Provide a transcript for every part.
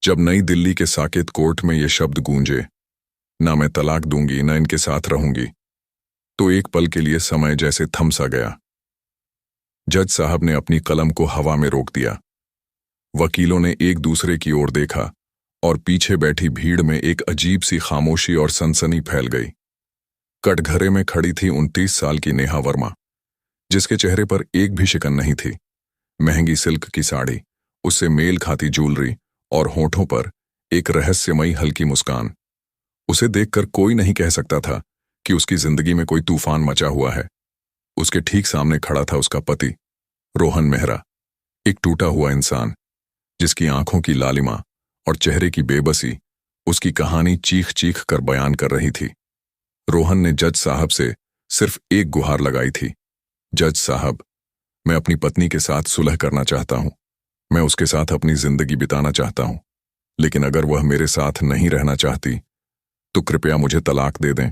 जब नई दिल्ली के साकेत कोर्ट में ये शब्द गूंजे, ना मैं तलाक दूंगी ना इनके साथ रहूंगी, तो एक पल के लिए समय जैसे थम सा गया। जज साहब ने अपनी कलम को हवा में रोक दिया। वकीलों ने एक दूसरे की ओर देखा और पीछे बैठी भीड़ में एक अजीब सी खामोशी और सनसनी फैल गई। कटघरे में खड़ी थी 29 साल की नेहा वर्मा, जिसके चेहरे पर एक भी शिकन नहीं थी। महंगी सिल्क की साड़ी, उससे मेल खाती ज्वेलरी और होठों पर एक रहस्यमयी हल्की मुस्कान। उसे देखकर कोई नहीं कह सकता था कि उसकी जिंदगी में कोई तूफान मचा हुआ है। उसके ठीक सामने खड़ा था उसका पति, रोहन मेहरा, एक टूटा हुआ इंसान, जिसकी आंखों की लालिमा और चेहरे की बेबसी उसकी कहानी चीख चीख कर बयान कर रही थी। रोहन ने जज साहब से सिर्फ एक गुहार लगाई थी, जज साहब, मैं अपनी पत्नी के साथ सुलह करना चाहता हूं। मैं उसके साथ अपनी जिंदगी बिताना चाहता हूं, लेकिन अगर वह मेरे साथ नहीं रहना चाहती तो कृपया मुझे तलाक दे दें।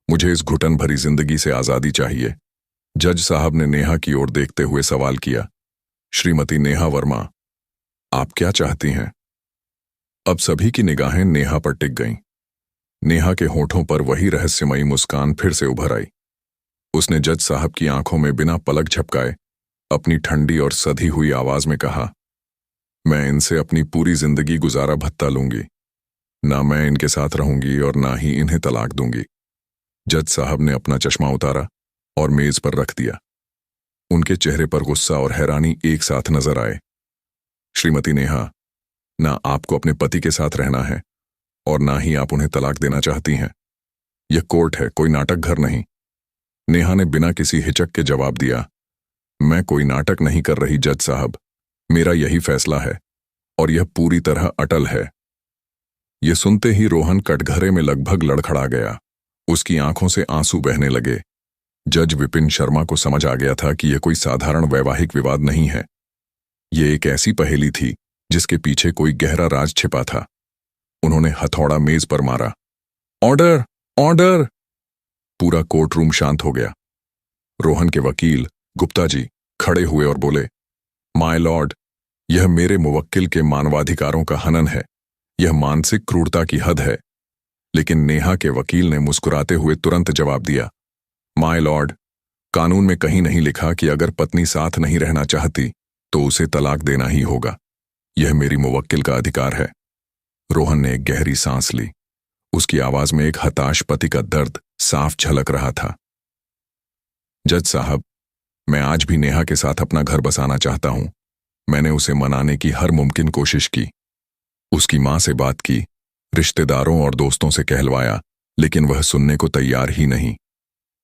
मुझे इस घुटन भरी जिंदगी से आजादी चाहिए। जज साहब ने नेहा की ओर देखते हुए सवाल किया, श्रीमती नेहा वर्मा, आप क्या चाहती हैं? अब सभी की निगाहें नेहा पर टिक गईं। नेहा के होठों पर वही रहस्यमयी मुस्कान फिर से उभर आई। उसने जज साहब की आंखों में बिना पलक झपकाए अपनी ठंडी और सधी हुई आवाज में कहा, मैं इनसे अपनी पूरी जिंदगी गुजारा भत्ता लूंगी। ना मैं इनके साथ रहूंगी और ना ही इन्हें तलाक दूंगी। जज साहब ने अपना चश्मा उतारा और मेज पर रख दिया। उनके चेहरे पर गुस्सा और हैरानी एक साथ नजर आए। श्रीमती नेहा, ना आपको अपने पति के साथ रहना है और ना ही आप उन्हें तलाक देना चाहती हैं। यह कोर्ट है, कोई नाटक घर नहीं। नेहा ने बिना किसी हिचक के जवाब दिया, मैं कोई नाटक नहीं कर रही जज साहब, मेरा यही फैसला है और यह पूरी तरह अटल है। यह सुनते ही रोहन कटघरे में लगभग लड़खड़ा गया। उसकी आंखों से आंसू बहने लगे। जज विपिन शर्मा को समझ आ गया था कि यह कोई साधारण वैवाहिक विवाद नहीं है। यह एक ऐसी पहेली थी जिसके पीछे कोई गहरा राज छिपा था। उन्होंने हथौड़ा मेज पर मारा। Order, order! पूरा कोर्ट रूम शांत हो गया। रोहन के वकील गुप्ता जी खड़े हुए और बोले, माय लॉर्ड, यह मेरे मुवक्किल के मानवाधिकारों का हनन है। यह मानसिक क्रूरता की हद है। लेकिन नेहा के वकील ने मुस्कुराते हुए तुरंत जवाब दिया, माय लॉर्ड, कानून में कहीं नहीं लिखा कि अगर पत्नी साथ नहीं रहना चाहती तो उसे तलाक देना ही होगा। यह मेरी मुवक्किल का अधिकार है। रोहन ने एक गहरी सांस ली। उसकी आवाज में एक हताश पति का दर्द साफ झलक रहा था। जज साहब, मैं आज भी नेहा के साथ अपना घर बसाना चाहता हूं। मैंने उसे मनाने की हर मुमकिन कोशिश की। उसकी मां से बात की, रिश्तेदारों और दोस्तों से कहलवाया, लेकिन वह सुनने को तैयार ही नहीं।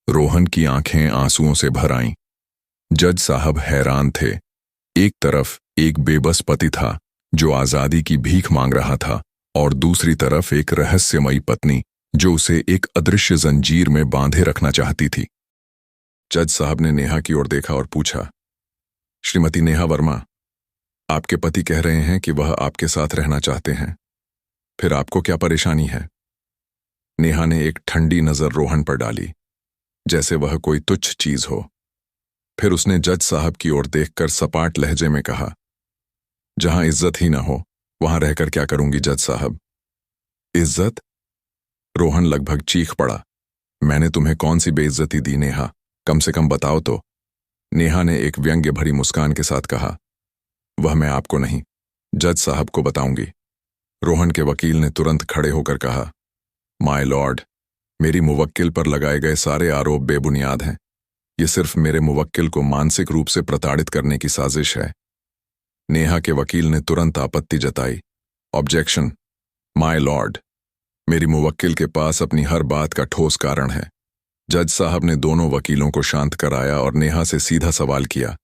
रोहन की आंखें आंसुओं से भर आईं। जज साहब हैरान थे। एक तरफ एक बेबस पति था जो आजादी की भीख मांग रहा था और दूसरी तरफ एक रहस्यमयी पत्नी जो उसे एक अदृश्य जंजीर में बांधे रखना चाहती थी। जज साहब ने नेहा की ओर देखा और पूछा, श्रीमती नेहा वर्मा, आपके पति कह रहे हैं कि वह आपके साथ रहना चाहते हैं, फिर आपको क्या परेशानी है? नेहा ने एक ठंडी नजर रोहन पर डाली, जैसे वह कोई तुच्छ चीज हो। फिर उसने जज साहब की ओर देखकर सपाट लहजे में कहा, जहां इज्जत ही ना हो वहां रहकर क्या करूंगी जज साहब? इज्जत? रोहन लगभग चीख पड़ा, मैंने तुम्हें कौन सी बेइज्जती दी नेहा? कम से कम बताओ तो। नेहा ने एक व्यंग्य भरी मुस्कान के साथ कहा, वह मैं आपको नहीं, जज साहब को बताऊंगी। रोहन के वकील ने तुरंत खड़े होकर कहा, माय लॉर्ड, मेरी मुवक्किल पर लगाए गए सारे आरोप बेबुनियाद हैं। ये सिर्फ मेरे मुवक्किल को मानसिक रूप से प्रताड़ित करने की साजिश है। नेहा के वकील ने तुरंत आपत्ति जताई, ऑब्जेक्शन, माय लॉर्ड, मेरी मुवक्किल के पास अपनी हर बात का ठोस कारण है। जज साहब ने दोनों वकीलों को शांत कराया और नेहा से सीधा सवाल किया,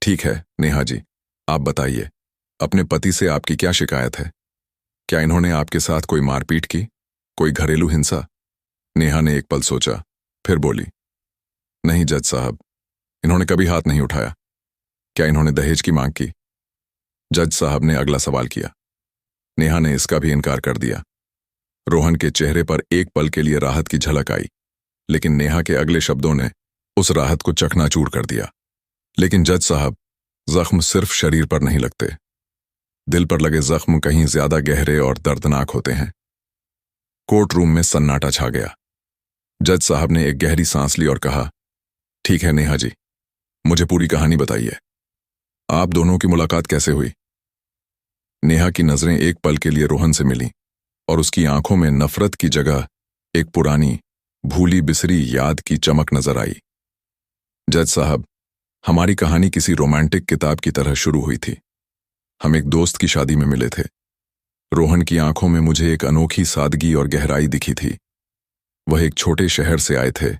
ठीक है नेहा जी, आप बताइए, अपने पति से आपकी क्या शिकायत है? क्या इन्होंने आपके साथ कोई मारपीट की, कोई घरेलू हिंसा? नेहा ने एक पल सोचा, फिर बोली, नहीं जज साहब, इन्होंने कभी हाथ नहीं उठाया। क्या इन्होंने दहेज की मांग की? जज साहब ने अगला सवाल किया। नेहा ने इसका भी इनकार कर दिया। रोहन के चेहरे पर एक पल के लिए राहत की झलक आई, लेकिन नेहा के अगले शब्दों ने उस राहत को चकनाचूर कर दिया। लेकिन जज साहब, जख्म सिर्फ शरीर पर नहीं लगते, दिल पर लगे जख्म कहीं ज्यादा गहरे और दर्दनाक होते हैं। कोर्ट रूम में सन्नाटा छा गया। जज साहब ने एक गहरी सांस ली और कहा, ठीक है नेहा जी, मुझे पूरी कहानी बताइए। आप दोनों की मुलाकात कैसे हुई? नेहा की नजरें एक पल के लिए रोहन से मिलीं और उसकी आंखों में नफरत की जगह एक पुरानी भूली बिसरी याद की चमक नजर आई। जज साहब, हमारी कहानी किसी रोमांटिक किताब की तरह शुरू हुई थी। हम एक दोस्त की शादी में मिले थे। रोहन की आंखों में मुझे एक अनोखी सादगी और गहराई दिखी थी। वह एक छोटे शहर से आए थे।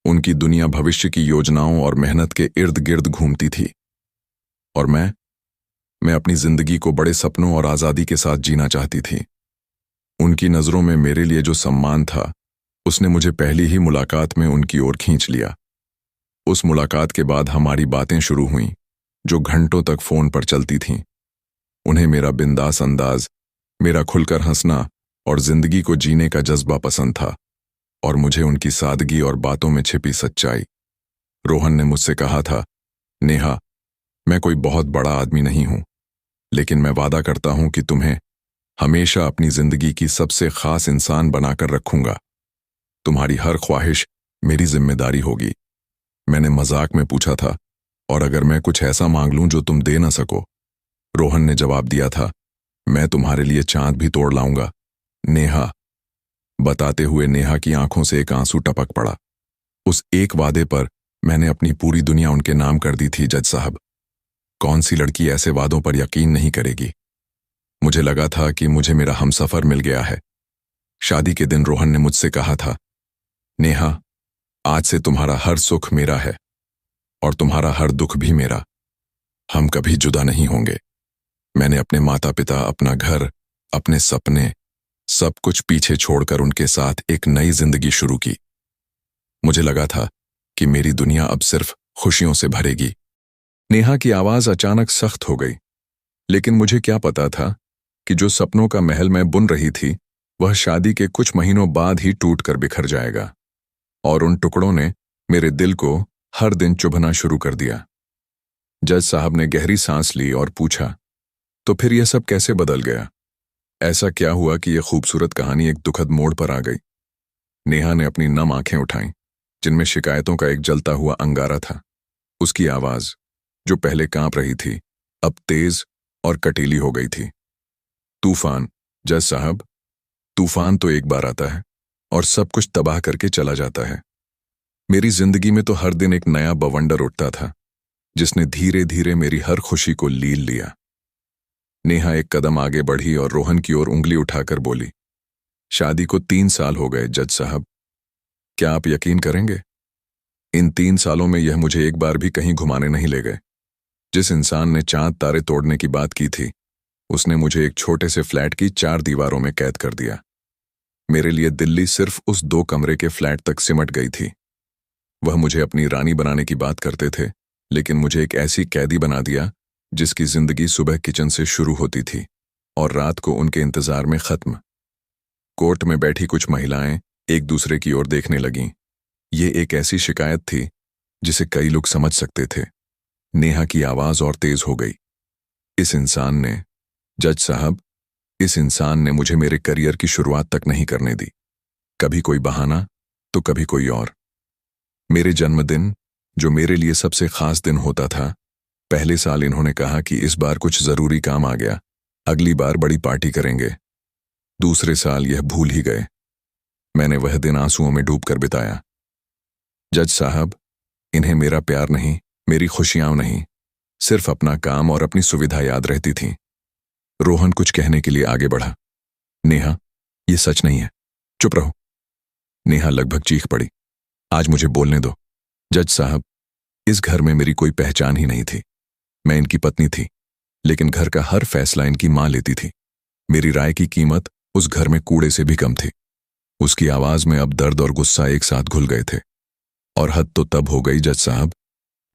उनकी दुनिया भविष्य की योजनाओं और मेहनत के इर्द गिर्द घूमती थी, और मैं अपनी जिंदगी को बड़े सपनों और आजादी के साथ जीना चाहती थी। उनकी नजरों में मेरे लिए जो सम्मान था, उसने मुझे पहली ही मुलाकात में उनकी ओर खींच लिया। उस मुलाकात के बाद हमारी बातें शुरू हुईं, जो घंटों तक फोन पर चलती थीं। उन्हें मेरा बिंदास अंदाज, मेरा खुलकर हंसना और जिंदगी को जीने का जज्बा पसंद था, और मुझे उनकी सादगी और बातों में छिपी सच्चाई। रोहन ने मुझसे कहा था, नेहा, मैं कोई बहुत बड़ा आदमी नहीं हूं, लेकिन मैं वादा करता हूं कि तुम्हें हमेशा अपनी जिंदगी की सबसे खास इंसान बनाकर रखूंगा। तुम्हारी हर ख्वाहिश मेरी जिम्मेदारी होगी। मैंने मजाक में पूछा था, और अगर मैं कुछ ऐसा मांग लूं जो तुम दे ना सको? रोहन ने जवाब दिया था, मैं तुम्हारे लिए चांद भी तोड़ लाऊंगा नेहा। बताते हुए नेहा की आंखों से एक आंसू टपक पड़ा। उस एक वादे पर मैंने अपनी पूरी दुनिया उनके नाम कर दी थी। जज साहब, कौन सी लड़की ऐसे वादों पर यकीन नहीं करेगी? मुझे लगा था कि मुझे मेरा हमसफर मिल गया है। शादी के दिन रोहन ने मुझसे कहा था, नेहा, आज से तुम्हारा हर सुख मेरा है और तुम्हारा हर दुख भी मेरा। हम कभी जुदा नहीं होंगे। मैंने अपने माता पिता, अपना घर, अपने सपने, सब कुछ पीछे छोड़कर उनके साथ एक नई जिंदगी शुरू की। मुझे लगा था कि मेरी दुनिया अब सिर्फ खुशियों से भरेगी। नेहा की आवाज अचानक सख्त हो गई, लेकिन मुझे क्या पता था कि जो सपनों का महल मैं बुन रही थी, वह शादी के कुछ महीनों बाद ही टूटकर बिखर जाएगा। और उन टुकड़ों ने मेरे दिल को हर दिन चुभना शुरू कर दिया। जज साहब ने गहरी सांस ली और पूछा, तो फिर यह सब कैसे बदल गया? ऐसा क्या हुआ कि यह खूबसूरत कहानी एक दुखद मोड़ पर आ गई? नेहा ने अपनी नम आंखें उठाईं, जिनमें शिकायतों का एक जलता हुआ अंगारा था। उसकी आवाज, जो पहले कांप रही थी, अब तेज और कटीली हो गई थी। तूफान, जज साहब, तूफान तो एक बार आता है और सब कुछ तबाह करके चला जाता है। मेरी जिंदगी में तो हर दिन एक नया बवंडर उठता था, जिसने धीरे धीरे मेरी हर खुशी को लील लिया। नेहा एक कदम आगे बढ़ी और रोहन की ओर उंगली उठाकर बोली, शादी को 3 साल हो गए जज साहब। क्या आप यकीन करेंगे, इन 3 सालों में यह मुझे एक बार भी कहीं घुमाने नहीं ले गए। जिस इंसान ने चांद तारे तोड़ने की बात की थी, उसने मुझे एक छोटे से फ्लैट की 4 दीवारों में कैद कर दिया। मेरे लिए दिल्ली सिर्फ उस 2 कमरे के फ्लैट तक सिमट गई थी। वह मुझे अपनी रानी बनाने की बात करते थे, लेकिन मुझे एक ऐसी कैदी बना दिया जिसकी जिंदगी सुबह किचन से शुरू होती थी और रात को उनके इंतजार में खत्म। कोर्ट में बैठी कुछ महिलाएं एक दूसरे की ओर देखने लगीं। ये एक ऐसी शिकायत थी जिसे कई लोग समझ सकते थे। नेहा की आवाज और तेज हो गई, इस इंसान ने, जज साहब, इस इंसान ने मुझे मेरे करियर की शुरुआत तक नहीं करने दी। कभी कोई बहाना तो कभी कोई और। मेरे जन्मदिन, जो मेरे लिए सबसे खास दिन होता था, पहले साल इन्होंने कहा कि इस बार कुछ जरूरी काम आ गया, अगली बार बड़ी पार्टी करेंगे। दूसरे साल यह भूल ही गए। मैंने वह दिन आंसुओं में डूबकर बिताया। जज साहब, इन्हें मेरा प्यार नहीं, मेरी खुशियां नहीं, सिर्फ अपना काम और अपनी सुविधा याद रहती थी। रोहन कुछ कहने के लिए आगे बढ़ा। नेहा, यह सच नहीं है, चुप रहो। नेहा लगभग चीख पड़ी, आज मुझे बोलने दो। जज साहब, इस घर में मेरी कोई पहचान ही नहीं थी। मैं इनकी पत्नी थी, लेकिन घर का हर फैसला इनकी मां लेती थी। मेरी राय की कीमत उस घर में कूड़े से भी कम थी। उसकी आवाज में अब दर्द और गुस्सा एक साथ घुल गए थे। और हद तो तब हो गई जज साहब,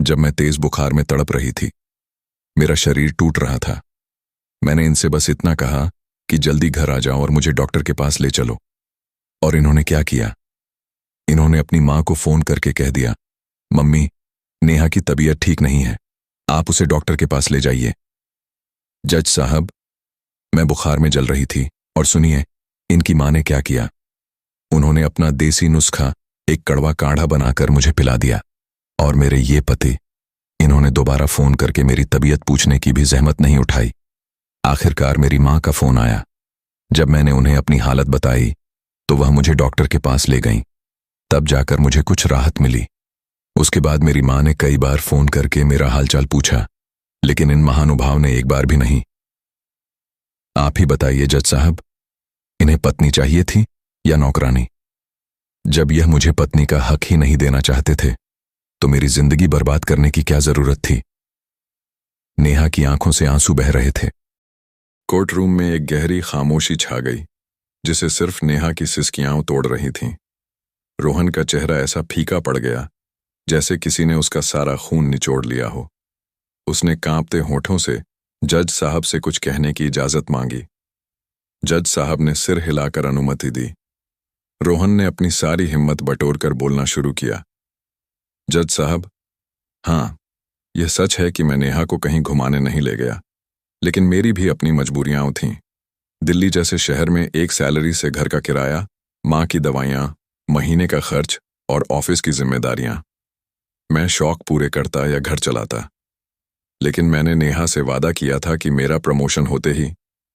जब मैं तेज बुखार में तड़प रही थी। मेरा शरीर टूट रहा था। मैंने इनसे बस इतना कहा कि जल्दी घर आ जाओ और मुझे डॉक्टर के पास ले चलो। और इन्होंने क्या किया? इन्होंने अपनी मां को फोन करके कह दिया, मम्मी, नेहा की तबीयत ठीक नहीं है, आप उसे डॉक्टर के पास ले जाइए। जज साहब, मैं बुखार में जल रही थी और सुनिए, इनकी माँ ने क्या किया। उन्होंने अपना देसी नुस्खा, एक कड़वा काढ़ा बनाकर मुझे पिला दिया। और मेरे ये पति, इन्होंने दोबारा फोन करके मेरी तबीयत पूछने की भी जहमत नहीं उठाई। आखिरकार मेरी माँ का फोन आया। जब मैंने उन्हें अपनी हालत बताई तो वह मुझे डॉक्टर के पास ले गईं। तब जाकर मुझे कुछ राहत मिली। उसके बाद मेरी माँ ने कई बार फोन करके मेरा हालचाल पूछा, लेकिन इन महानुभाव ने एक बार भी नहीं। आप ही बताइए जज साहब, इन्हें पत्नी चाहिए थी या नौकरानी? जब यह मुझे पत्नी का हक ही नहीं देना चाहते थे तो मेरी जिंदगी बर्बाद करने की क्या जरूरत थी? नेहा की आंखों से आंसू बह रहे थे। कोर्ट रूम में एक गहरी खामोशी छा गई, जिसे सिर्फ नेहा की सिसकियां तोड़ रही थीं। रोहन का चेहरा ऐसा फीका पड़ गया जैसे किसी ने उसका सारा खून निचोड़ लिया हो। उसने कांपते होठों से जज साहब से कुछ कहने की इजाजत मांगी। जज साहब ने सिर हिलाकर अनुमति दी। रोहन ने अपनी सारी हिम्मत बटोरकर बोलना शुरू किया। जज साहब, हाँ, यह सच है कि मैं नेहा को कहीं घुमाने नहीं ले गया, लेकिन मेरी भी अपनी मजबूरियां थीं। दिल्ली जैसे शहर में एक सैलरी से घर का किराया, माँ की दवाइयाँ, महीने का खर्च और ऑफिस की जिम्मेदारियां। मैं शौक पूरे करता या घर चलाता, लेकिन मैंने नेहा से वादा किया था कि मेरा प्रमोशन होते ही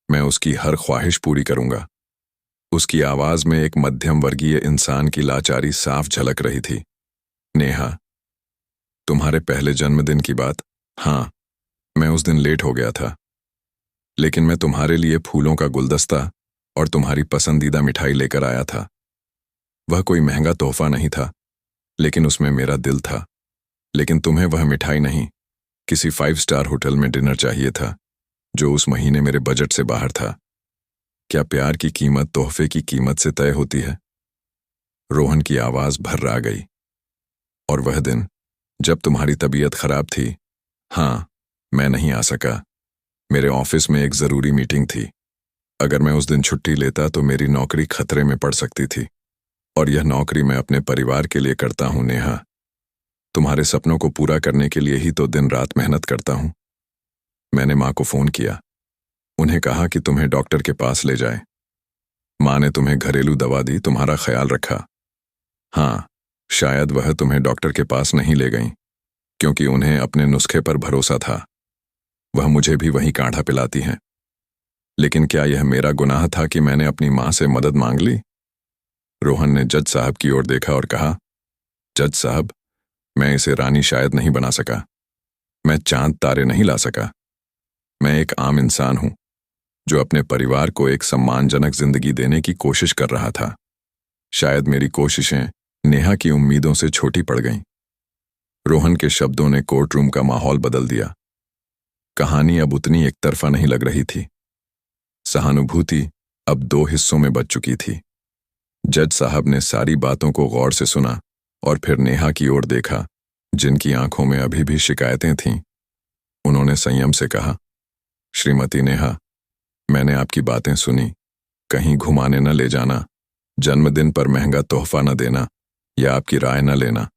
मैं उसकी हर ख्वाहिश पूरी करूंगा। उसकी आवाज में एक मध्यम वर्गीय इंसान की लाचारी साफ झलक रही थी। नेहा, तुम्हारे पहले जन्मदिन की बात, हाँ, मैं उस दिन लेट हो गया था, लेकिन मैं तुम्हारे लिए फूलों का गुलदस्ता और तुम्हारी पसंदीदा मिठाई लेकर आया था। वह कोई महंगा तोहफा नहीं था, लेकिन उसमें मेरा दिल था। लेकिन तुम्हें वह मिठाई नहीं, किसी 5 स्टार होटल में डिनर चाहिए था, जो उस महीने मेरे बजट से बाहर था। क्या प्यार की कीमत तोहफे की कीमत से तय होती है? रोहन की आवाज भर्रा गई। और वह दिन जब तुम्हारी तबीयत खराब थी, हाँ, मैं नहीं आ सका। मेरे ऑफिस में एक जरूरी मीटिंग थी। अगर मैं उस दिन छुट्टी लेता तो मेरी नौकरी खतरे में पड़ सकती थी, और यह नौकरी मैं अपने परिवार के लिए करता हूं नेहा। तुम्हारे सपनों को पूरा करने के लिए ही तो दिन रात मेहनत करता हूं। मैंने माँ को फोन किया, उन्हें कहा कि तुम्हें डॉक्टर के पास ले जाए। माँ ने तुम्हें घरेलू दवा दी, तुम्हारा ख्याल रखा। हाँ, शायद वह तुम्हें डॉक्टर के पास नहीं ले गईं, क्योंकि उन्हें अपने नुस्खे पर भरोसा था। वह मुझे भी वही काढ़ा पिलाती हैं। लेकिन क्या यह मेरा गुनाह था कि मैंने अपनी माँ से मदद मांग ली? रोहन ने जज साहब की ओर देखा और कहा, जज साहब, मैं इसे रानी शायद नहीं बना सका। मैं चांद तारे नहीं ला सका। मैं एक आम इंसान हूं, जो अपने परिवार को एक सम्मानजनक जिंदगी देने की कोशिश कर रहा था। शायद मेरी कोशिशें नेहा की उम्मीदों से छोटी पड़ गईं। रोहन के शब्दों ने कोर्ट रूम का माहौल बदल दिया। कहानी अब उतनी एक तरफा नहीं लग रही थी। सहानुभूति अब 2 हिस्सों में बच चुकी थी। जज साहब ने सारी बातों को गौर से सुना और फिर नेहा की ओर देखा, जिनकी आंखों में अभी भी शिकायतें थीं। उन्होंने संयम से कहा, श्रीमती नेहा, मैंने आपकी बातें सुनी। कहीं घुमाने न ले जाना, जन्मदिन पर महंगा तोहफा न देना या आपकी राय न लेना,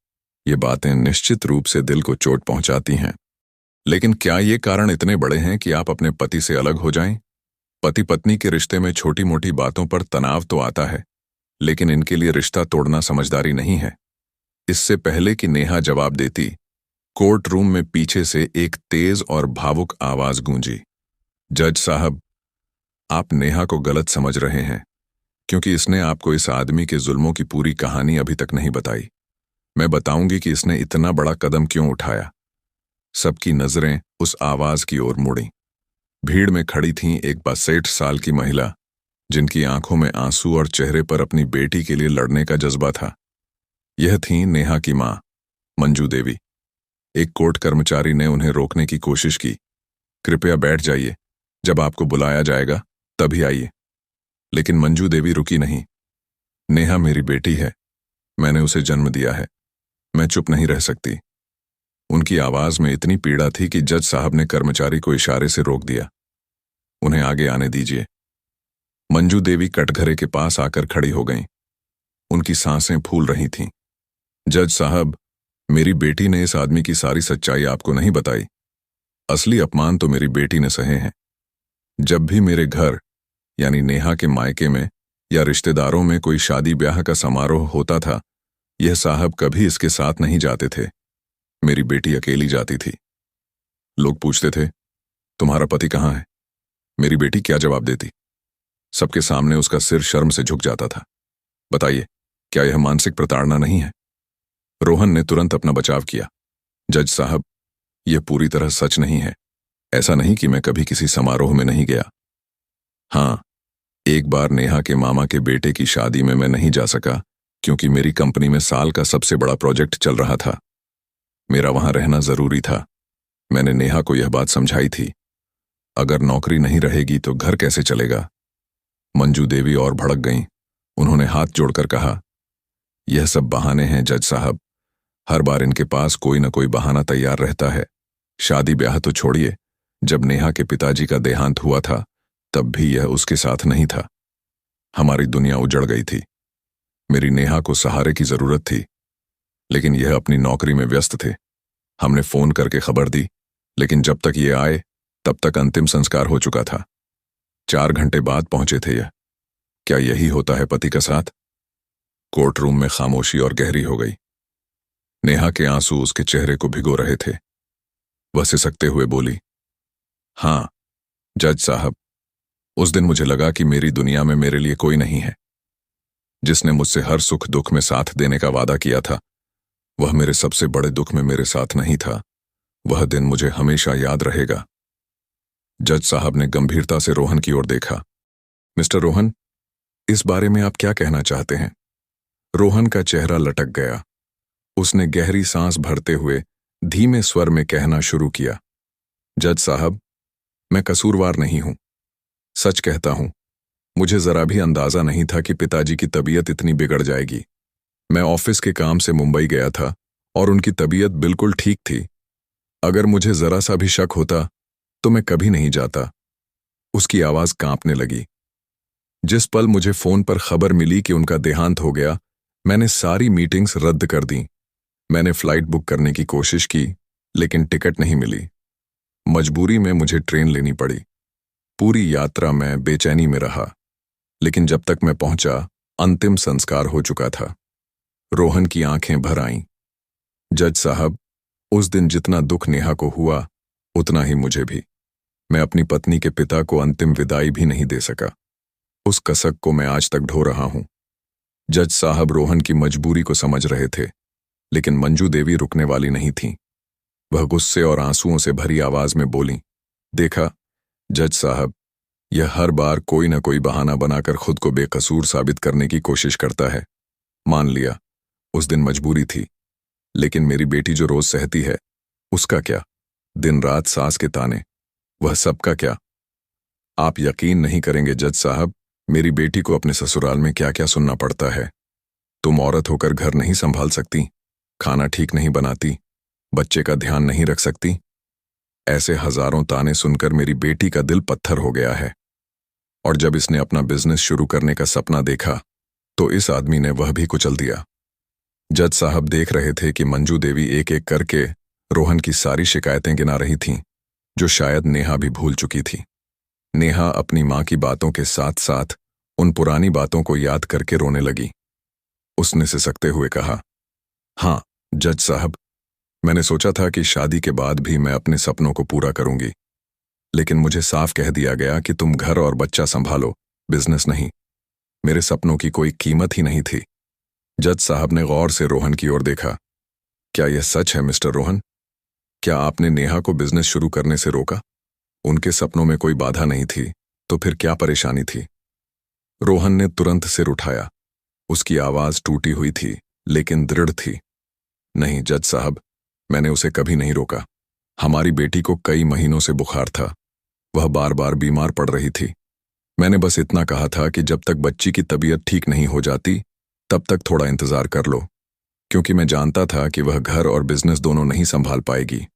ये बातें निश्चित रूप से दिल को चोट पहुंचाती हैं। लेकिन क्या ये कारण इतने बड़े हैं कि आप अपने पति से अलग हो जाएं? पति पत्नी के रिश्ते में छोटी मोटी बातों पर तनाव तो आता है, लेकिन इनके लिए रिश्ता तोड़ना समझदारी नहीं है। इससे पहले कि नेहा जवाब देती, कोर्ट रूम में पीछे से एक तेज और भावुक आवाज गूंजी, जज साहब, आप नेहा को गलत समझ रहे हैं, क्योंकि इसने आपको इस आदमी के जुल्मों की पूरी कहानी अभी तक नहीं बताई। मैं बताऊंगी कि इसने इतना बड़ा कदम क्यों उठाया। सबकी नजरें उस आवाज की ओर मुड़ी। भीड़ में खड़ी थी एक 62 साल की महिला, जिनकी आंखों में आंसू और चेहरे पर अपनी बेटी के लिए लड़ने का जज्बा था। यह थी नेहा की मां, मंजू देवी। एक कोर्ट कर्मचारी ने उन्हें रोकने की कोशिश की। कृपया बैठ जाइए, जब आपको बुलाया जाएगा तभी आइए। लेकिन मंजू देवी रुकी नहीं। नेहा मेरी बेटी है, मैंने उसे जन्म दिया है, मैं चुप नहीं रह सकती। उनकी आवाज में इतनी पीड़ा थी कि जज साहब ने कर्मचारी को इशारे से रोक दिया। उन्हें आगे आने दीजिए। मंजू देवी कटघरे के पास आकर खड़ी हो गईं। उनकी सांसें फूल रही थीं। जज साहब, मेरी बेटी ने इस आदमी की सारी सच्चाई आपको नहीं बताई। असली अपमान तो मेरी बेटी ने सहे हैं। जब भी मेरे घर यानी नेहा के मायके में या रिश्तेदारों में कोई शादी ब्याह का समारोह होता था, यह साहब कभी इसके साथ नहीं जाते थे। मेरी बेटी अकेली जाती थी। लोग पूछते थे, तुम्हारा पति कहाँ है? मेरी बेटी क्या जवाब देती? सबके सामने उसका सिर शर्म से झुक जाता था। बताइए, क्या यह मानसिक प्रताड़ना नहीं है? रोहन ने तुरंत अपना बचाव किया। जज साहब, यह पूरी तरह सच नहीं है। ऐसा नहीं कि मैं कभी किसी समारोह में नहीं गया। हाँ, एक बार नेहा के मामा के बेटे की शादी में मैं नहीं जा सका क्योंकि मेरी कंपनी में साल का सबसे बड़ा प्रोजेक्ट चल रहा था। मेरा वहां रहना जरूरी था। मैंने नेहा को यह बात समझाई थी। अगर नौकरी नहीं रहेगी तो घर कैसे चलेगा? मंजू देवी और भड़क गईं। उन्होंने हाथ जोड़कर कहा, यह सब बहाने हैं जज साहब। हर बार इनके पास कोई न कोई बहाना तैयार रहता है। शादी ब्याह तो छोड़िए, जब नेहा के पिताजी का देहांत हुआ था तब भी यह उसके साथ नहीं था। हमारी दुनिया उजड़ गई थी। मेरी नेहा को सहारे की जरूरत थी, लेकिन यह अपनी नौकरी में व्यस्त थे। हमने फोन करके खबर दी, लेकिन जब तक ये आए तब तक अंतिम संस्कार हो चुका था। 4 घंटे बाद पहुंचे थे यह। क्या यही होता है पति का साथ? कोर्ट रूम में खामोशी और गहरी हो गई। नेहा के आंसू उसके चेहरे को भिगो रहे थे। वह सिसकते हुए बोली, हाँ जज साहब, उस दिन मुझे लगा कि मेरी दुनिया में मेरे लिए कोई नहीं है। जिसने मुझसे हर सुख दुख में साथ देने का वादा किया था, वह मेरे सबसे बड़े दुख में मेरे साथ नहीं था। वह दिन मुझे हमेशा याद रहेगा। जज साहब ने गंभीरता से रोहन की ओर देखा। मिस्टर रोहन, इस बारे में आप क्या कहना चाहते हैं? रोहन का चेहरा लटक गया। उसने गहरी सांस भरते हुए धीमे स्वर में कहना शुरू किया, जज साहब, मैं कसूरवार नहीं हूं। सच कहता हूं, मुझे जरा भी अंदाजा नहीं था कि पिताजी की तबीयत इतनी बिगड़ जाएगी। मैं ऑफिस के काम से मुंबई गया था और उनकी तबीयत बिल्कुल ठीक थी। अगर मुझे जरा सा भी शक होता तो मैं कभी नहीं जाता। उसकी आवाज कांपने लगी। जिस पल मुझे फोन पर खबर मिली कि उनका देहांत हो गया, मैंने सारी मीटिंग्स रद्द कर दी। मैंने फ्लाइट बुक करने की कोशिश की, लेकिन टिकट नहीं मिली। मजबूरी में मुझे ट्रेन लेनी पड़ी। पूरी यात्रा मैं बेचैनी में रहा, लेकिन जब तक मैं पहुंचा, अंतिम संस्कार हो चुका था। रोहन की आंखें भर आईं। जज साहब, उस दिन जितना दुख नेहा को हुआ, उतना ही मुझे भी। मैं अपनी पत्नी के पिता को अंतिम विदाई भी नहीं दे सका। उस कसक को मैं आज तक ढो रहा हूं। जज साहब रोहन की मजबूरी को समझ रहे थे, लेकिन मंजू देवी रुकने वाली नहीं थीं। वह गुस्से और आंसुओं से भरी आवाज में बोलीं, देखा जज साहब, यह हर बार कोई न कोई बहाना बनाकर खुद को बेकसूर साबित करने की कोशिश करता है। मान लिया, उस दिन मजबूरी थी, लेकिन मेरी बेटी जो रोज सहती है, उसका क्या? दिन रात सास के ताने, वह सबका क्या? आप यकीन नहीं करेंगे जज साहब, मेरी बेटी को अपने ससुराल में क्या क्या सुनना पड़ता है। तुम औरत होकर घर नहीं संभाल सकती, खाना ठीक नहीं बनाती, बच्चे का ध्यान नहीं रख सकती। ऐसे हजारों ताने सुनकर मेरी बेटी का दिल पत्थर हो गया है। और जब इसने अपना बिजनेस शुरू करने का सपना देखा, तो इस आदमी ने वह भी कुचल दिया। जज साहब देख रहे थे कि मंजू देवी एक एक करके रोहन की सारी शिकायतें गिना रही थीं, जो शायद नेहा भी भूल चुकी थी। नेहा अपनी मां की बातों के साथ साथ उन पुरानी बातों को याद करके रोने लगी। उसने सिसकते हुए कहा, हाँ जज साहब, मैंने सोचा था कि शादी के बाद भी मैं अपने सपनों को पूरा करूंगी, लेकिन मुझे साफ कह दिया गया कि तुम घर और बच्चा संभालो, बिजनेस नहीं। मेरे सपनों की कोई कीमत ही नहीं थी। जज साहब ने गौर से रोहन की ओर देखा। क्या यह सच है मिस्टर रोहन? क्या आपने नेहा को बिजनेस शुरू करने से रोका? उनके सपनों में कोई बाधा नहीं थी, तो फिर क्या परेशानी थी? रोहन ने तुरंत सिर उठाया। उसकी आवाज टूटी हुई थी, लेकिन दृढ़ थी। नहीं जज साहब, मैंने उसे कभी नहीं रोका। हमारी बेटी को कई महीनों से बुखार था। वह बार बार बीमार पड़ रही थी। मैंने बस इतना कहा था कि जब तक बच्ची की तबीयत ठीक नहीं हो जाती, तब तक थोड़ा इंतजार कर लो, क्योंकि मैं जानता था कि वह घर और बिजनेस दोनों नहीं संभाल पाएगी।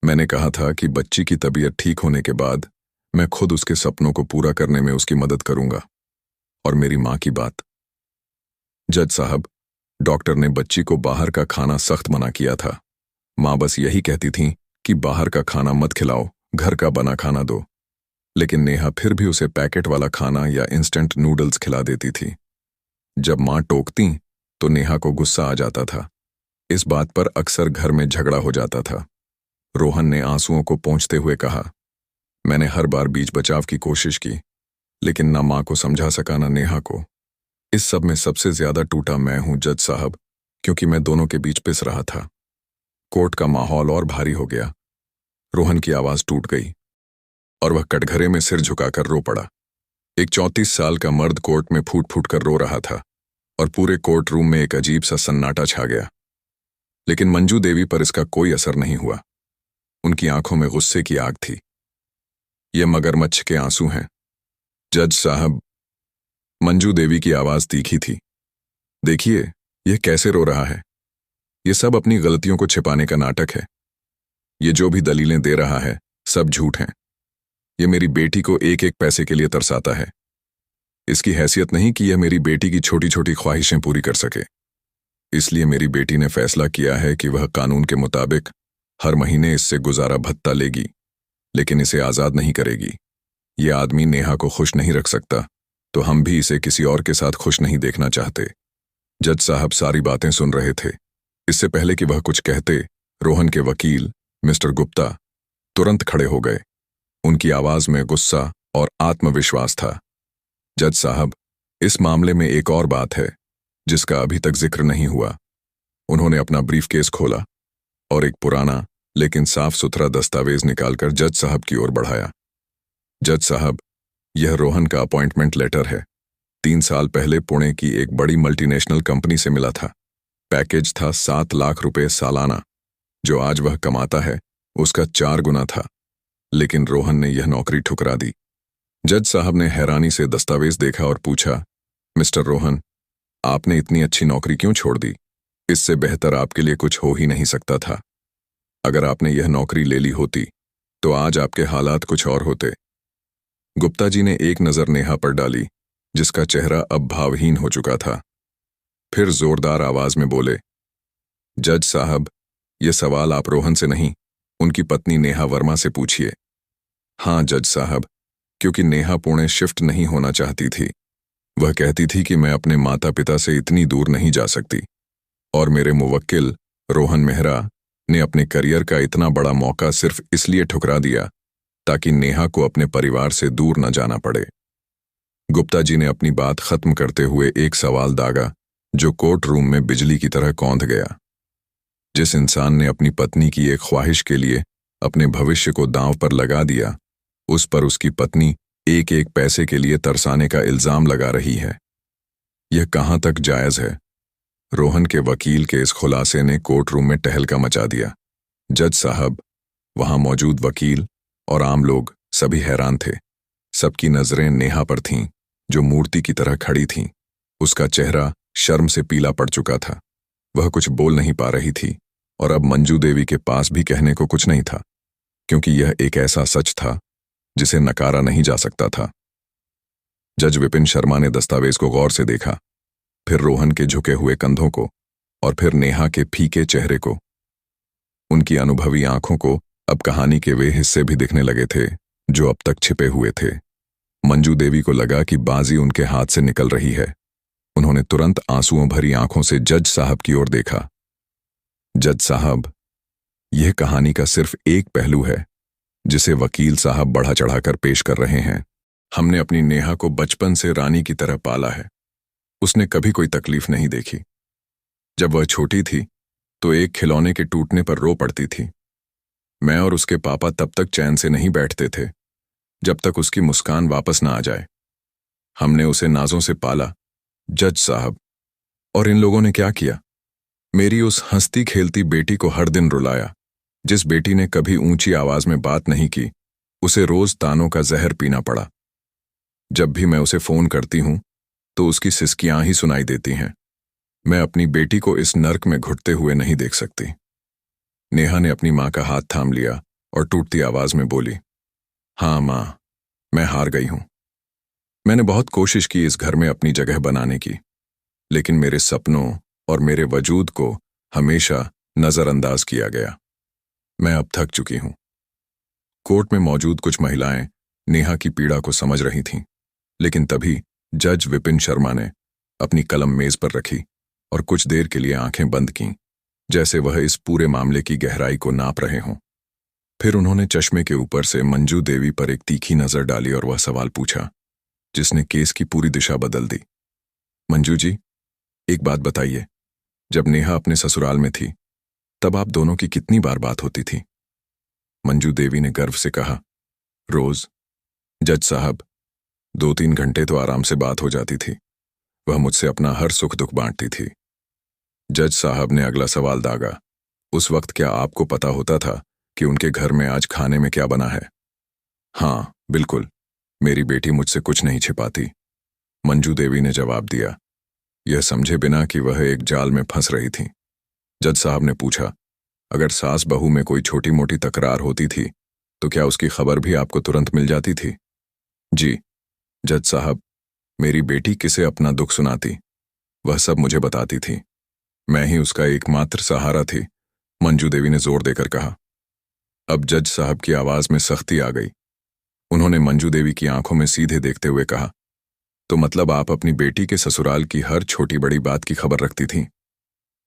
मैंने कहा था कि बच्ची की तबीयत ठीक होने के बाद मैं खुद उसके सपनों को पूरा करने में उसकी मदद करूंगा। और मेरी मां की बात? जज साहब, डॉक्टर ने बच्ची को बाहर का खाना सख्त मना किया था। मां बस यही कहती थी कि बाहर का खाना मत खिलाओ, घर का बना खाना दो। लेकिन नेहा फिर भी उसे पैकेट वाला खाना या इंस्टेंट नूडल्स खिला देती थी। जब माँ टोकती तो नेहा को गुस्सा आ जाता था। इस बात पर अक्सर घर में झगड़ा हो जाता था। रोहन ने आंसुओं को पोंछते हुए कहा, मैंने हर बार बीच बचाव की कोशिश की, लेकिन ना माँ को समझा सका ना नेहा को। इस सब में सबसे ज्यादा टूटा मैं हूं जज साहब, क्योंकि मैं दोनों के बीच पिस रहा था। कोर्ट का माहौल और भारी हो गया। रोहन की आवाज टूट गई और वह कटघरे में सिर झुकाकर रो पड़ा। एक 34 साल का मर्द कोर्ट में फूट फूट कर रो रहा था और पूरे कोर्ट रूम में एक अजीब सा सन्नाटा छा गया। लेकिन मंजू देवी पर इसका कोई असर नहीं हुआ। उनकी आंखों में गुस्से की आग थी। ये मगरमच्छ के आंसू हैं जज साहब। मंजू देवी की आवाज तीखी थी। देखिए, यह कैसे रो रहा है। ये सब अपनी गलतियों को छिपाने का नाटक है। ये जो भी दलीलें दे रहा है सब झूठ हैं। ये मेरी बेटी को एक एक पैसे के लिए तरसाता है। इसकी हैसियत नहीं कि यह मेरी बेटी की छोटी छोटी ख्वाहिशें पूरी कर सके। इसलिए मेरी बेटी ने फैसला किया है कि वह कानून के मुताबिक हर महीने इससे गुजारा भत्ता लेगी, लेकिन इसे आजाद नहीं करेगी। ये आदमी नेहा को खुश नहीं रख सकता, तो हम भी इसे किसी और के साथ खुश नहीं देखना चाहते। जज साहब सारी बातें सुन रहे थे। इससे पहले कि वह कुछ कहते, रोहन के वकील मिस्टर गुप्ता तुरंत खड़े हो गए। उनकी आवाज में गुस्सा और आत्मविश्वास था। जज साहब, इस मामले में एक और बात है जिसका अभी तक जिक्र नहीं हुआ। उन्होंने अपना ब्रीफकेस खोला और एक पुराना लेकिन साफ सुथरा दस्तावेज निकालकर जज साहब की ओर बढ़ाया। जज साहब, यह रोहन का अपॉइंटमेंट लेटर है। 3 साल पहले पुणे की एक बड़ी मल्टीनेशनल कंपनी से मिला था। पैकेज था 7 लाख रुपए सालाना। जो आज वह कमाता है उसका 4 गुना था, लेकिन रोहन ने यह नौकरी ठुकरा दी। जज साहब ने हैरानी से दस्तावेज देखा और पूछा, मिस्टर रोहन, आपने इतनी अच्छी नौकरी क्यों छोड़ दी? इससे बेहतर आपके लिए कुछ हो ही नहीं सकता था। अगर आपने यह नौकरी ले ली होती तो आज आपके हालात कुछ और होते। गुप्ता जी ने एक नजर नेहा पर डाली, जिसका चेहरा अब भावहीन हो चुका था। फिर जोरदार आवाज में बोले, जज साहब, यह सवाल आप रोहन से नहीं, उनकी पत्नी नेहा वर्मा से पूछिए। हाँ जज साहब, क्योंकि नेहा पुणे शिफ्ट नहीं होना चाहती थी। वह कहती थी कि मैं अपने माता पिता से इतनी दूर नहीं जा सकती, और मेरे मुवक्किल रोहन मेहरा ने अपने करियर का इतना बड़ा मौका सिर्फ इसलिए ठुकरा दिया ताकि नेहा को अपने परिवार से दूर न जाना पड़े। गुप्ता जी ने अपनी बात खत्म करते हुए एक सवाल दागा जो कोर्ट रूम में बिजली की तरह कौंध गया। जिस इंसान ने अपनी पत्नी की एक ख्वाहिश के लिए अपने भविष्य को दांव पर लगा दिया, उस पर उसकी पत्नी एक एक पैसे के लिए तरसाने का इल्जाम लगा रही है। यह कहां तक जायज है? रोहन के वकील के इस खुलासे ने कोर्ट रूम में टहलका मचा दिया। जज साहब, वहां मौजूद वकील और आम लोग सभी हैरान थे। सबकी नजरें नेहा पर थीं, जो मूर्ति की तरह खड़ी थीं। उसका चेहरा शर्म से पीला पड़ चुका था। वह कुछ बोल नहीं पा रही थी, और अब मंजू देवी के पास भी कहने को कुछ नहीं था, क्योंकि यह एक ऐसा सच था जिसे नकारा नहीं जा सकता था। जज विपिन शर्मा ने दस्तावेज को गौर से देखा, फिर रोहन के झुके हुए कंधों को, और फिर नेहा के फीके चेहरे को। उनकी अनुभवी आंखों को अब कहानी के वे हिस्से भी दिखने लगे थे जो अब तक छिपे हुए थे। मंजू देवी को लगा कि बाजी उनके हाथ से निकल रही है। उन्होंने तुरंत आंसुओं भरी आंखों से जज साहब की ओर देखा। जज साहब, यह कहानी का सिर्फ एक पहलू है जिसे वकील साहब बढ़ा चढ़ाकर पेश कर रहे हैं। हमने अपनी नेहा को बचपन से रानी की तरह पाला है। उसने कभी कोई तकलीफ नहीं देखी। जब वह छोटी थी तो एक खिलौने के टूटने पर रो पड़ती थी। मैं और उसके पापा तब तक चैन से नहीं बैठते थे जब तक उसकी मुस्कान वापस ना आ जाए। हमने उसे नाजों से पाला जज साहब, और इन लोगों ने क्या किया? मेरी उस हंसती खेलती बेटी को हर दिन रुलाया। जिस बेटी ने कभी ऊंची आवाज में बात नहीं की, उसे रोज तानों का जहर पीना पड़ा। जब भी मैं उसे फोन करती हूं तो उसकी सिसकियां ही सुनाई देती हैं। मैं अपनी बेटी को इस नर्क में घुटते हुए नहीं देख सकती। नेहा ने अपनी मां का हाथ थाम लिया और टूटती आवाज में बोली, हाँ मां, मैं हार गई हूं। मैंने बहुत कोशिश की इस घर में अपनी जगह बनाने की, लेकिन मेरे सपनों और मेरे वजूद को हमेशा नजरअंदाज किया गया। मैं अब थक चुकी हूं। कोर्ट में मौजूद कुछ महिलाएं नेहा की पीड़ा को समझ रही थीं, लेकिन तभी जज विपिन शर्मा ने अपनी कलम मेज पर रखी और कुछ देर के लिए आंखें बंद कीं, जैसे वह इस पूरे मामले की गहराई को नाप रहे हों। फिर उन्होंने चश्मे के ऊपर से मंजू देवी पर एक तीखी नजर डाली और वह सवाल पूछा जिसने केस की पूरी दिशा बदल दी। मंजू जी, एक बात बताइए, जब नेहा अपने ससुराल में थी तब आप दोनों की कितनी बार बात होती थी? मंजू देवी ने गर्व से कहा, रोज। जज साहब, 2-3 घंटे तो आराम से बात हो जाती थी। वह मुझसे अपना हर सुख दुख बांटती थी। जज साहब ने अगला सवाल दागा, उस वक्त क्या आपको पता होता था कि उनके घर में आज खाने में क्या बना है? हाँ, बिल्कुल, मेरी बेटी मुझसे कुछ नहीं छिपाती, मंजू देवी ने जवाब दिया, यह समझे बिना कि वह एक जाल में फंस रही थी। जज साहब ने पूछा, अगर सास बहू में कोई छोटी मोटी तकरार होती थी तो क्या उसकी खबर भी आपको तुरंत मिल जाती थी? जी जज साहब, मेरी बेटी किसे अपना दुख सुनाती, वह सब मुझे बताती थी। मैं ही उसका एकमात्र सहारा थी, मंजू देवी ने जोर देकर कहा। अब जज साहब की आवाज में सख्ती आ गई। उन्होंने मंजू देवी की आंखों में सीधे देखते हुए कहा, तो मतलब आप अपनी बेटी के ससुराल की हर छोटी बड़ी बात की खबर रखती थीं,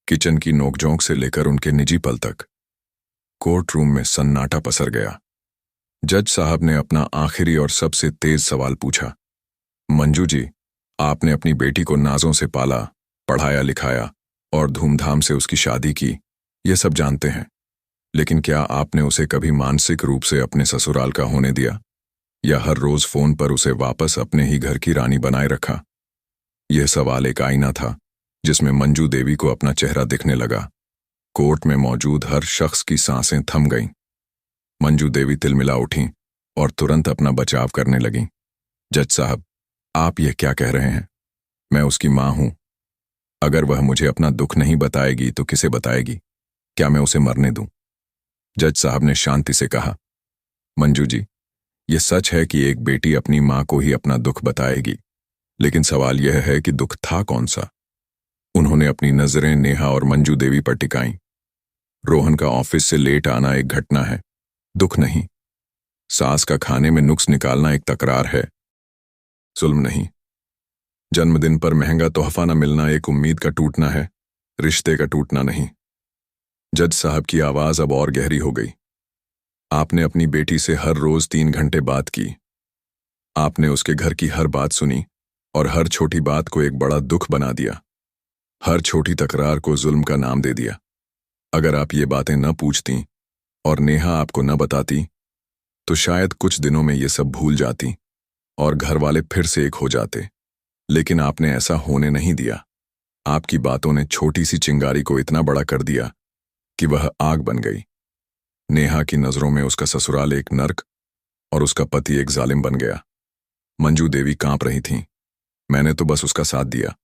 किचन की नोकझोंक से लेकर उनके निजी पल तक। कोर्ट रूम में सन्नाटा पसर गया। जज साहब ने अपना आखिरी और सबसे तेज सवाल पूछा, मंजू जी, आपने अपनी बेटी को नाजों से पाला, पढ़ाया लिखाया और धूमधाम से उसकी शादी की, ये सब जानते हैं, लेकिन क्या आपने उसे कभी मानसिक रूप से अपने ससुराल का होने दिया या हर रोज फोन पर उसे वापस अपने ही घर की रानी बनाए रखा? यह सवाल एक आईना था जिसमें मंजू देवी को अपना चेहरा दिखने लगा। कोर्ट में मौजूद हर शख्स की सांसें थम गईं। मंजू देवी तिलमिला उठीं और तुरंत अपना बचाव करने लगीं। जज साहब, आप यह क्या कह रहे हैं? मैं उसकी मां हूं। अगर वह मुझे अपना दुख नहीं बताएगी तो किसे बताएगी? क्या मैं उसे मरने दूं? जज साहब ने शांति से कहा, मंजू जी, यह सच है कि एक बेटी अपनी मां को ही अपना दुख बताएगी, लेकिन सवाल यह है कि दुख था कौन सा? उन्होंने अपनी नजरें नेहा और मंजू देवी पर टिकाईं। रोहन का ऑफिस से लेट आना एक घटना है, दुख नहीं। सास का खाने में नुक्स निकालना एक तकरार है, जुल्म नहीं। जन्मदिन पर महंगा तोहफा न मिलना एक उम्मीद का टूटना है, रिश्ते का टूटना नहीं। जज साहब की आवाज अब और गहरी हो गई। आपने अपनी बेटी से हर रोज 3 घंटे बात की। आपने उसके घर की हर बात सुनी और हर छोटी बात को एक बड़ा दुख बना दिया। हर छोटी तकरार को जुल्म का नाम दे दिया। अगर आप ये बातें न पूछती और नेहा आपको न बताती तो शायद कुछ दिनों में ये सब भूल जाती और घर वाले फिर से एक हो जाते, लेकिन आपने ऐसा होने नहीं दिया। आपकी बातों ने छोटी सी चिंगारी को इतना बड़ा कर दिया कि वह आग बन गई। नेहा की नजरों में उसका ससुराल एक नर्क और उसका पति एक जालिम बन गया। मंजू देवी कांप रही थीं। मैंने तो बस उसका साथ दिया,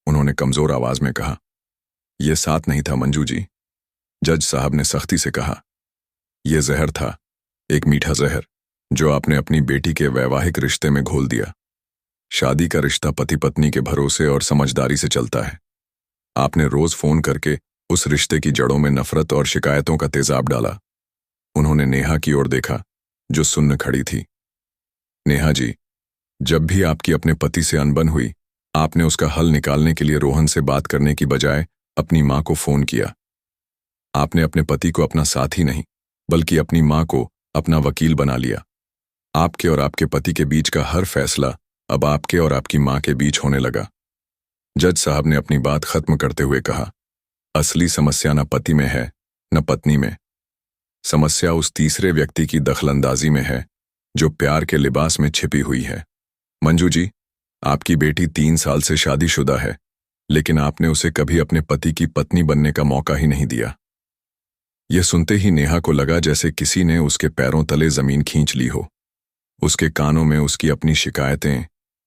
उन्होंने कमजोर आवाज में कहा। यह साथ नहीं था मंजू जी, जज साहब ने सख्ती से कहा। यह जहर था, एक मीठा जहर, जो आपने अपनी बेटी के वैवाहिक रिश्ते में घोल दिया। शादी का रिश्ता पति पत्नी के भरोसे और समझदारी से चलता है। आपने रोज फोन करके उस रिश्ते की जड़ों में नफरत और शिकायतों का तेजाब डाला। उन्होंने नेहा की ओर देखा, जो सुन्न खड़ी थी। नेहा जी, जब भी आपकी अपने पति से अनबन हुई, आपने उसका हल निकालने के लिए रोहन से बात करने की बजाय अपनी मां को फोन किया। आपने अपने पति को अपना साथी नहीं, बल्कि अपनी मां को अपना वकील बना लिया। आपके और आपके पति के बीच का हर फैसला अब आपके और आपकी मां के बीच होने लगा। जज साहब ने अपनी बात खत्म करते हुए कहा, असली समस्या न पति में है न पत्नी में। समस्या उस तीसरे व्यक्ति की दखलंदाजी में है जो प्यार के लिबास में छिपी हुई है। मंजू जी, आपकी बेटी 3 साल से शादीशुदा है, लेकिन आपने उसे कभी अपने पति की पत्नी बनने का मौका ही नहीं दिया। यह सुनते ही नेहा को लगा जैसे किसी ने उसके पैरों तले जमीन खींच ली हो। उसके कानों में उसकी अपनी शिकायतें,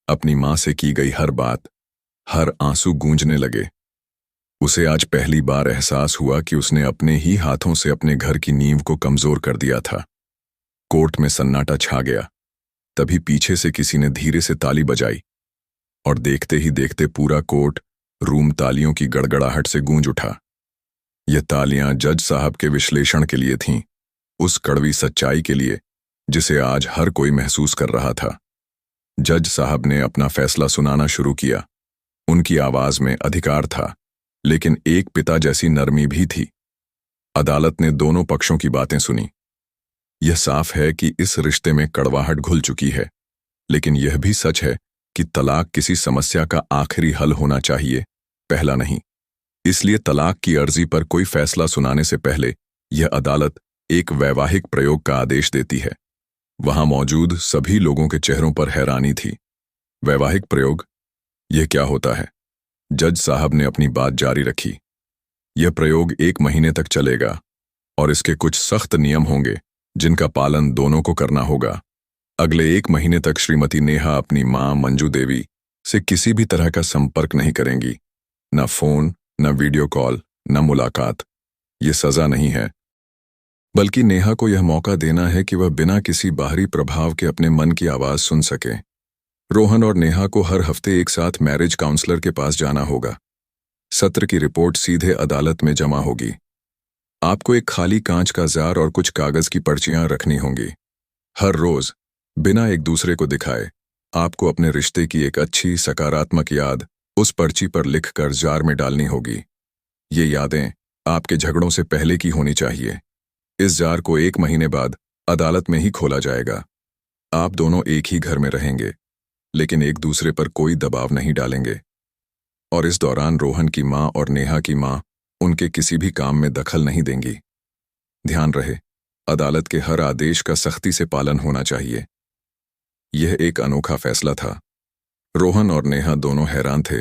अपनी मां से की गई हर बात, हर आंसू गूंजने लगे। उसे आज पहली बार एहसास हुआ कि उसने अपने ही हाथों से अपने घर की नींव को कमजोर कर दिया था। कोर्ट में सन्नाटा छा गया। तभी पीछे से किसी ने धीरे से ताली बजाई और देखते ही देखते पूरा कोर्ट रूम तालियों की गड़गड़ाहट से गूंज उठा। ये तालियां जज साहब के विश्लेषण के लिए थीं, उस कड़वी सच्चाई के लिए जिसे आज हर कोई महसूस कर रहा था। जज साहब ने अपना फैसला सुनाना शुरू किया। उनकी आवाज में अधिकार था, लेकिन एक पिता जैसी नरमी भी थी। अदालत ने दोनों पक्षों की बातें सुनी। यह साफ है कि इस रिश्ते में कड़वाहट घुल चुकी है, लेकिन यह भी सच है कि तलाक किसी समस्या का आखिरी हल होना चाहिए, पहला नहीं। इसलिए तलाक की अर्जी पर कोई फैसला सुनाने से पहले यह अदालत एक वैवाहिक प्रयोग का आदेश देती है। वहां मौजूद सभी लोगों के चेहरों पर हैरानी थी। वैवाहिक प्रयोग? यह क्या होता है? जज साहब ने अपनी बात जारी रखी। यह प्रयोग 1 महीने तक चलेगा और इसके कुछ सख्त नियम होंगे जिनका पालन दोनों को करना होगा। अगले 1 महीने तक श्रीमती नेहा अपनी मां मंजू देवी से किसी भी तरह का संपर्क नहीं करेंगी। न फोन, न वीडियो कॉल, न मुलाकात। ये सजा नहीं है, बल्कि नेहा को यह मौका देना है कि वह बिना किसी बाहरी प्रभाव के अपने मन की आवाज सुन सके। रोहन और नेहा को हर हफ्ते एक साथ मैरिज काउंसलर के पास जाना होगा। सत्र की रिपोर्ट सीधे अदालत में जमा होगी। आपको एक खाली कांच का जार और कुछ कागज की पर्चियां रखनी होंगी। हर रोज बिना एक दूसरे को दिखाए आपको अपने रिश्ते की एक अच्छी सकारात्मक याद उस पर्ची पर लिखकर जार में डालनी होगी। ये यादें आपके झगड़ों से पहले की होनी चाहिए। इस जार को 1 महीने बाद अदालत में ही खोला जाएगा। आप दोनों एक ही घर में रहेंगे, लेकिन एक दूसरे पर कोई दबाव नहीं डालेंगे। और इस दौरान रोहन की मां और नेहा की मां उनके किसी भी काम में दखल नहीं देंगी। ध्यान रहे, अदालत के हर आदेश का सख्ती से पालन होना चाहिए। यह एक अनोखा फैसला था। रोहन और नेहा दोनों हैरान थे,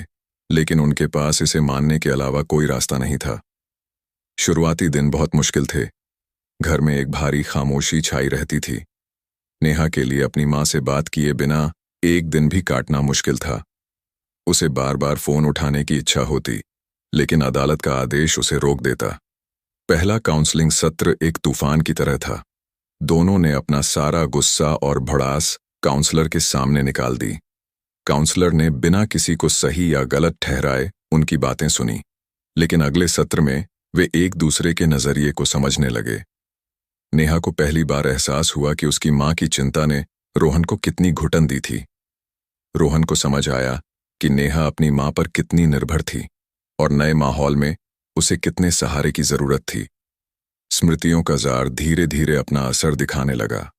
लेकिन उनके पास इसे मानने के अलावा कोई रास्ता नहीं था। शुरुआती दिन बहुत मुश्किल थे। घर में एक भारी खामोशी छाई रहती थी। नेहा के लिए अपनी मां से बात किए बिना एक दिन भी काटना मुश्किल था। उसे बार बार फोन उठाने की इच्छा होती, लेकिन अदालत का आदेश उसे रोक देता। पहला काउंसलिंग सत्र एक तूफान की तरह था। दोनों ने अपना सारा गुस्सा और भड़ास काउंसलर के सामने निकाल दी। काउंसलर ने बिना किसी को सही या गलत ठहराए उनकी बातें सुनी, लेकिन अगले सत्र में वे एक दूसरे के नजरिए को समझने लगे। नेहा को पहली बार एहसास हुआ कि उसकी मां की चिंता ने रोहन को कितनी घुटन दी थी। रोहन को समझ आया कि नेहा अपनी मां पर कितनी निर्भर थी और नए माहौल में उसे कितने सहारे की जरूरत थी। स्मृतियों का जार धीरे धीरे अपना असर दिखाने लगा।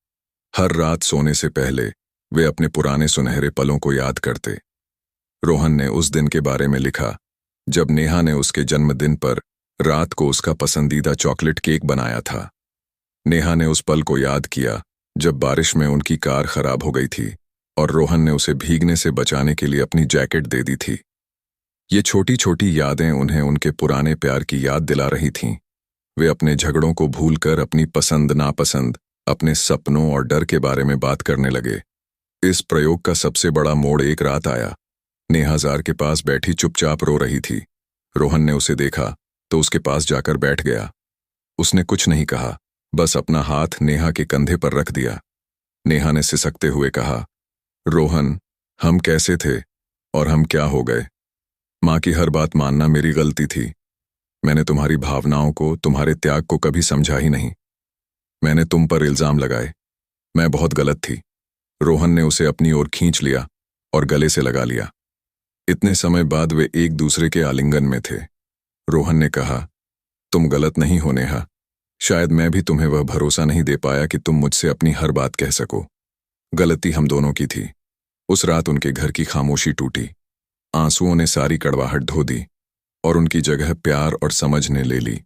हर रात सोने से पहले वे अपने पुराने सुनहरे पलों को याद करते। रोहन ने उस दिन के बारे में लिखा जब नेहा ने उसके जन्मदिन पर रात को उसका पसंदीदा चॉकलेट केक बनाया था। नेहा ने उस पल को याद किया जब बारिश में उनकी कार खराब हो गई थी और रोहन ने उसे भीगने से बचाने के लिए अपनी जैकेट दे दी थी। ये छोटी छोटी यादें उन्हें उनके पुराने प्यार की याद दिला रही थीं। वे अपने झगड़ों को भूलकर अपनी पसंद नापसंद, अपने सपनों और डर के बारे में बात करने लगे। इस प्रयोग का सबसे बड़ा मोड़ एक रात आया। नेहा जार के पास बैठी चुपचाप रो रही थी। रोहन ने उसे देखा तो उसके पास जाकर बैठ गया। उसने कुछ नहीं कहा, बस अपना हाथ नेहा के कंधे पर रख दिया। नेहा ने सिसकते हुए कहा, रोहन, हम कैसे थे और हम क्या हो गए? मां की हर बात मानना मेरी गलती थी। मैंने तुम्हारी भावनाओं को, तुम्हारे त्याग को कभी समझा ही नहीं। मैंने तुम पर इल्जाम लगाए। मैं बहुत गलत थी। रोहन ने उसे अपनी ओर खींच लिया और गले से लगा लिया। इतने समय बाद वे एक दूसरे के आलिंगन में थे। रोहन ने कहा, तुम गलत नहीं हो नेहा। शायद मैं भी तुम्हें वह भरोसा नहीं दे पाया कि तुम मुझसे अपनी हर बात कह सको। गलती हम दोनों की थी। उस रात उनके घर की खामोशी टूटी। आंसुओं ने सारी कड़वाहट धो दी और उनकी जगह प्यार और समझ ने ले ली।